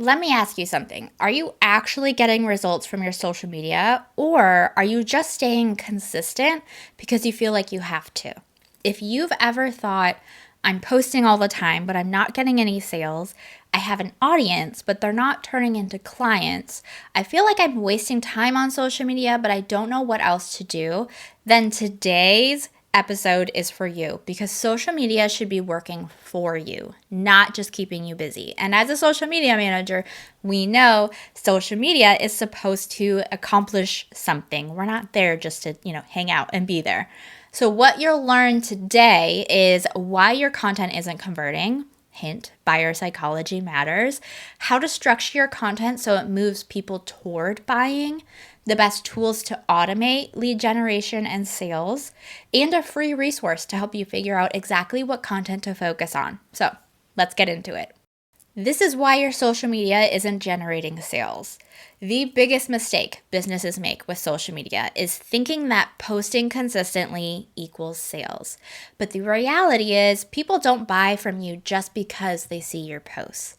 Let me ask you something. Are you actually getting results from your social media, or are you just staying consistent because you feel like you have to? If you've ever thought, I'm posting all the time, but I'm not getting any sales, I have an audience, but they're not turning into clients, I feel like I'm wasting time on social media, but I don't know what else to do, then today's episode is for you, because social media should be working for you, not just keeping you busy. And as a social media manager, we know social media is supposed to accomplish something. We're not there just to, hang out and be there. So what you'll learn today is why your content isn't converting. Hint, buyer psychology matters. How to structure your content so it moves people toward buying, the best tools to automate lead generation and sales, and a free resource to help you figure out exactly what content to focus on. So let's get into it. This is why your social media isn't generating sales. The biggest mistake businesses make with social media is thinking that posting consistently equals sales. But the reality is people don't buy from you just because they see your posts.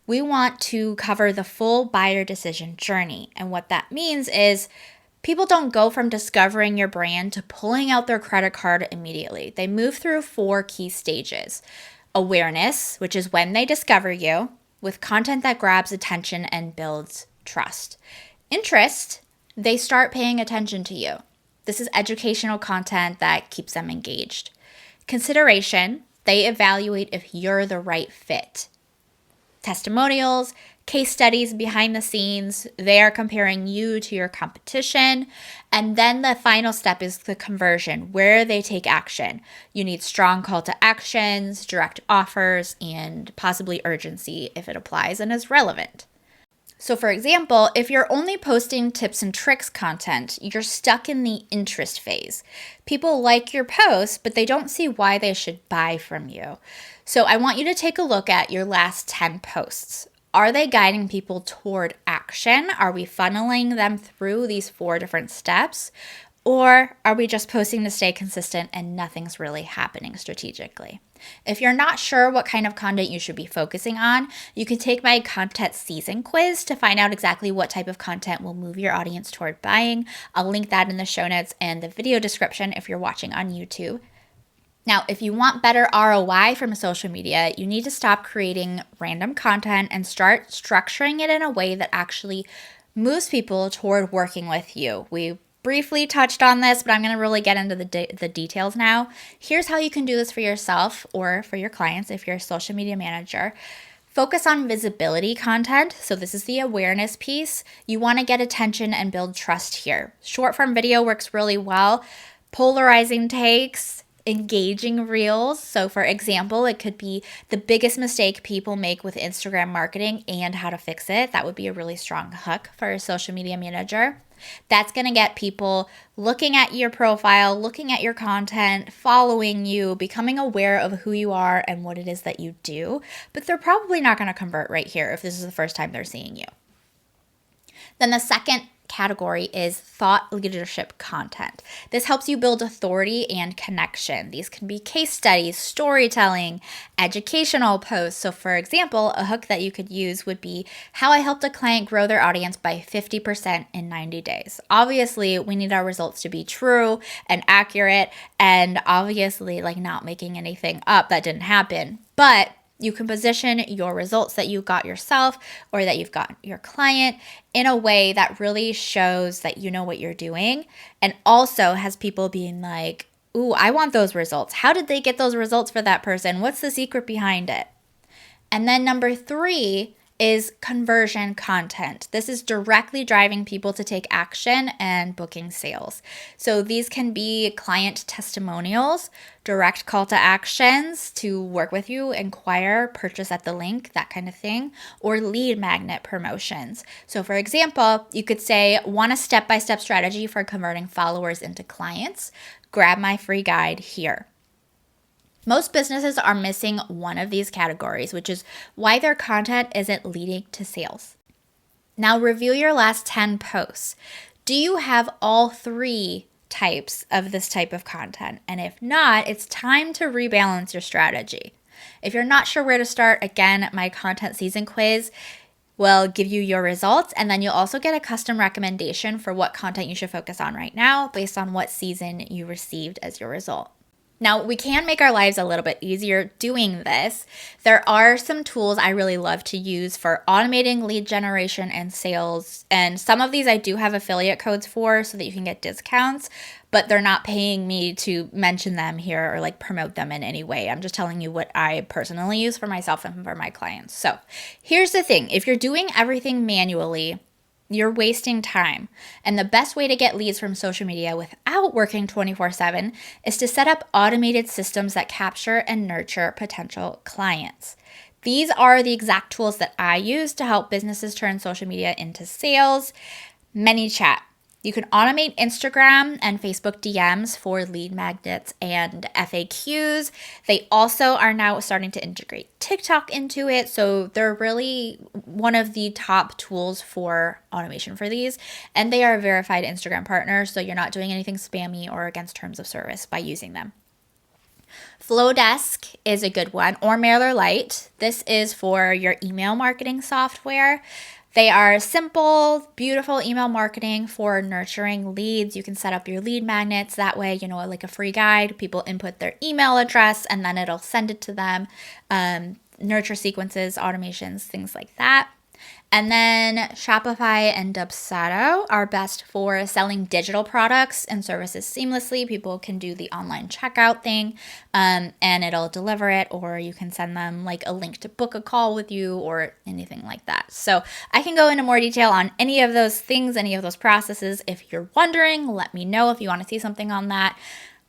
We want to cover the full buyer decision journey. And what that means is people don't go from discovering your brand to pulling out their credit card immediately. They move through 4 key stages. Awareness, which is when they discover you, with content that grabs attention and builds trust. Interest, they start paying attention to you. This is educational content that keeps them engaged. Consideration, they evaluate if you're the right fit. Testimonials, case studies behind the scenes, they are comparing you to your competition. And then the final step is the conversion, where they take action. You need strong call to actions, direct offers, and possibly urgency if it applies and is relevant. So for example, if you're only posting tips and tricks content, you're stuck in the interest phase. People like your posts, but they don't see why they should buy from you. So I want you to take a look at your last 10 posts. Are they guiding people toward action? Are we funneling them through these 4 different steps? Or are we just posting to stay consistent and nothing's really happening strategically? If you're not sure what kind of content you should be focusing on, you can take my content season quiz to find out exactly what type of content will move your audience toward buying. I'll link that in the show notes and the video description if you're watching on YouTube. Now, if you want better ROI from social media, you need to stop creating random content and start structuring it in a way that actually moves people toward working with you. We briefly touched on this, but I'm going to really get into the details now. Here's how you can do this for yourself or for your clients if you're a social media manager. Focus on visibility content. So this is the awareness piece. You want to get attention and build trust here. Short form video works really well. Polarizing takes, engaging reels. So for example, it could be the biggest mistake people make with Instagram marketing and how to fix it. That would be a really strong hook for a social media manager. That's going to get people looking at your profile, looking at your content, following you, becoming aware of who you are and what it is that you do. But they're probably not going to convert right here if this is the first time they're seeing you. Then the second category is thought leadership content. This helps you build authority and connection. These can be case studies, storytelling, educational posts. So for example, a hook that you could use would be how I helped a client grow their audience by 50% in 90 days. Obviously, we need our results to be true and accurate and obviously not making anything up that didn't happen. But you can position your results that you got yourself or that you've got your client in a way that really shows that you know what you're doing and also has people being like, ooh, I want those results. How did they get those results for that person? What's the secret behind it? And then number 3 is conversion content. This is directly driving people to take action and booking sales. So these can be client testimonials, direct call to actions to work with you, inquire, purchase at the link, that kind of thing, or lead magnet promotions. So for example, you could say, want a step-by-step strategy for converting followers into clients? Grab my free guide here. Most businesses are missing one of these categories, which is why their content isn't leading to sales. Now review your last 10 posts. Do you have all 3 types of this type of content? And if not, it's time to rebalance your strategy. If you're not sure where to start, again, my content season quiz will give you your results, and then you'll also get a custom recommendation for what content you should focus on right now based on what season you received as your result. Now, we can make our lives a little bit easier doing this. There are some tools I really love to use for automating lead generation and sales. And some of these I do have affiliate codes for so that you can get discounts, but they're not paying me to mention them here or like promote them in any way. I'm just telling you what I personally use for myself and for my clients. So here's the thing. If you're doing everything manually, you're wasting time. And the best way to get leads from social media without working 24/7 is to set up automated systems that capture and nurture potential clients. These are the exact tools that I use to help businesses turn social media into sales. ManyChat. You can automate Instagram and Facebook DMs for lead magnets and FAQs. They also are now starting to integrate TikTok into it. So they're really one of the top tools for automation for these. And they are a verified Instagram partner, so you're not doing anything spammy or against terms of service by using them. Flowdesk is a good one, or MailerLite. This is for your email marketing software. They are simple, beautiful email marketing for nurturing leads. You can set up your lead magnets that way, like a free guide. People input their email address and then it'll send it to them. Nurture sequences, automations, things like that. And then Shopify and Dubsado are best for selling digital products and services seamlessly. People can do the online checkout thing and it'll deliver it, or you can send them like a link to book a call with you or anything like that. So I can go into more detail on any of those things, any of those processes. If you're wondering, let me know if you want to see something on that.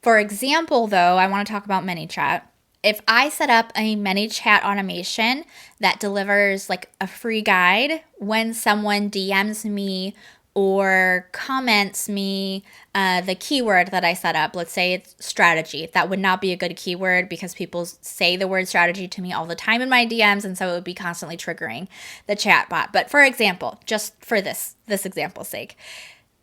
For example, though, I want to talk about ManyChat. If I set up a ManyChat automation that delivers like a free guide when someone DMs me or comments me the keyword that I set up, let's say it's strategy. That would not be a good keyword because people say the word strategy to me all the time in my DMs, and so it would be constantly triggering the chatbot. But for example, just for this example's sake,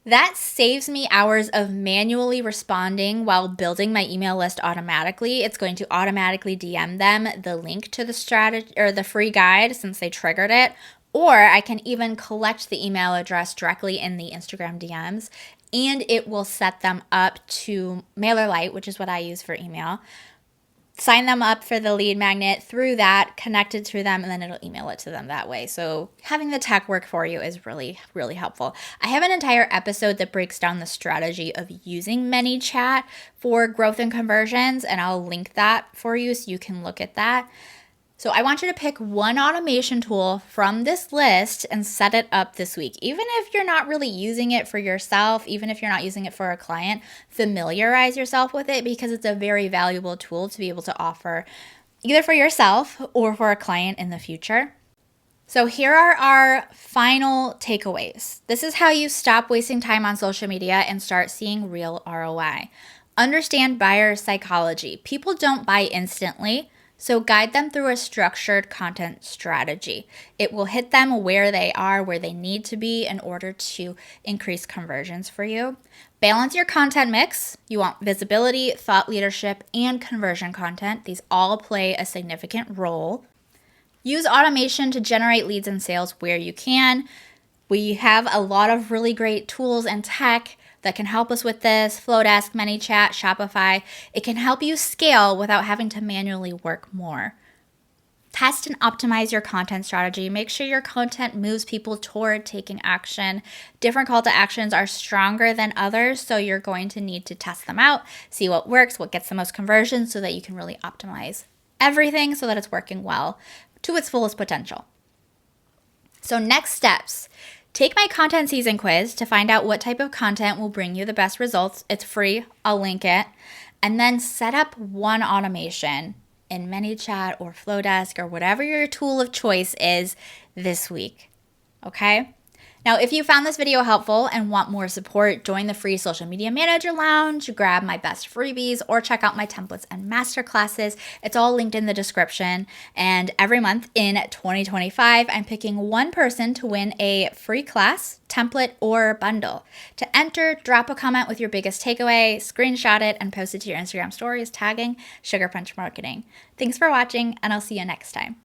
that saves me hours of manually responding while building my email list automatically. It's going to automatically DM them the link to the strategy or the free guide since they triggered it. Or I can even collect the email address directly in the Instagram DMs, and it will set them up to MailerLite, which is what I use for email. Sign them up for the lead magnet through that, connect it to them, and then it'll email it to them that way. So having the tech work for you is really, really helpful. I have an entire episode that breaks down the strategy of using ManyChat for growth and conversions, and I'll link that for you so you can look at that. So I want you to pick one automation tool from this list and set it up this week. Even if you're not really using it for yourself, even if you're not using it for a client, familiarize yourself with it because it's a very valuable tool to be able to offer either for yourself or for a client in the future. So here are our final takeaways. This is how you stop wasting time on social media and start seeing real ROI. Understand buyer psychology. People don't buy instantly. So guide them through a structured content strategy. It will hit them where they are, where they need to be in order to increase conversions for you. Balance your content mix. You want visibility, thought leadership, and conversion content. These all play a significant role. Use automation to generate leads and sales where you can. We have a lot of really great tools and tech that can help us with this. Flowdesk, ManyChat, Shopify. It can help you scale without having to manually work more. Test and optimize your content strategy. Make sure your content moves people toward taking action. Different call to actions are stronger than others, so you're going to need to test them out, see what works, what gets the most conversions so that you can really optimize everything so that it's working well to its fullest potential. So next steps. Take my content season quiz to find out what type of content will bring you the best results. It's free. I'll link it. And then set up one automation in ManyChat or Flowdesk or whatever your tool of choice is this week. Okay? Now, if you found this video helpful and want more support, join the free Social Media Manager Lounge, grab my best freebies, or check out my templates and masterclasses. It's all linked in the description. And every month in 2025, I'm picking one person to win a free class, template, or bundle. To enter, drop a comment with your biggest takeaway, screenshot it, and post it to your Instagram stories, tagging Sugar Punch Marketing. Thanks for watching, and I'll see you next time.